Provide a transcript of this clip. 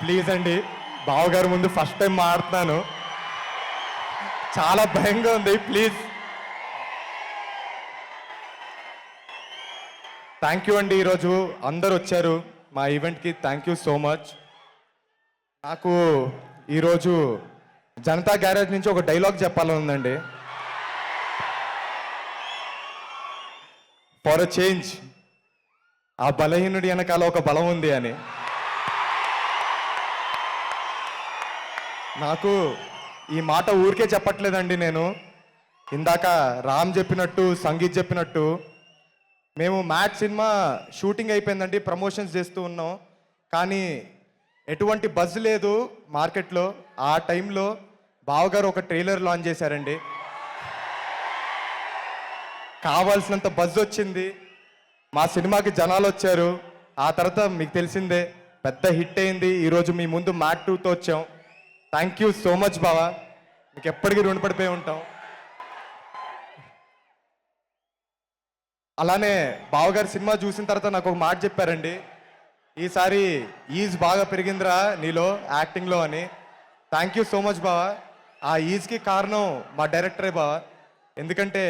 Please అండి, బావగారు ముందు ఫస్ట్ టైం మాడుతున్నాను, చాలా భయంగా ఉంది. ప్లీజ్. థ్యాంక్ యూ అండి. ఈరోజు అందరు వచ్చారు మా ఈవెంట్కి. Thank you so much. నాకు ఈరోజు జనతా గ్యారేజ్ నుంచి ఒక డైలాగ్ చెప్పాలని ఉందండి. ఫర్ అ చేంజ్, ఆ బలహీనుడి వెనకాల ఒక బలం ఉంది అని. నాకు ఈ మాట ఊరికే చెప్పట్లేదండి. నేను ఇందాక రామ్ చెప్పినట్టు, సంగీత్ చెప్పినట్టు, మేము మ్యాచ్ సినిమా షూటింగ్ అయిపోయిందండి, ప్రమోషన్స్ చేస్తూ ఉన్నాం. కానీ ఎటువంటి బజ్ లేదు మార్కెట్లో. ఆ టైంలో బావగారు ఒక ట్రైలర్ లాంచ్ చేశారండి. కావాల్సినంత బజ్ వచ్చింది, మా సినిమాకి జనాలు వచ్చారు. ఆ తర్వాత మీకు తెలిసిందే, పెద్ద హిట్ అయింది. ఈరోజు మీ ముందు మ్యాట్ 2తో వచ్చాం. థ్యాంక్ యూ సో మచ్ బావా, మీకు ఎప్పటికీ రుణపడిపోయి ఉంటాం. అలానే బావగారు సినిమా చూసిన తర్వాత నాకు ఒక మాట చెప్పారండి, ఈసారి ఈజ్ బాగా పెరిగిందిరా నీలో యాక్టింగ్లో అని. థ్యాంక్ యూ సో మచ్ బావా. ఆ ఈజ్కి కారణం మా డైరెక్టరే బావా. ఎందుకంటే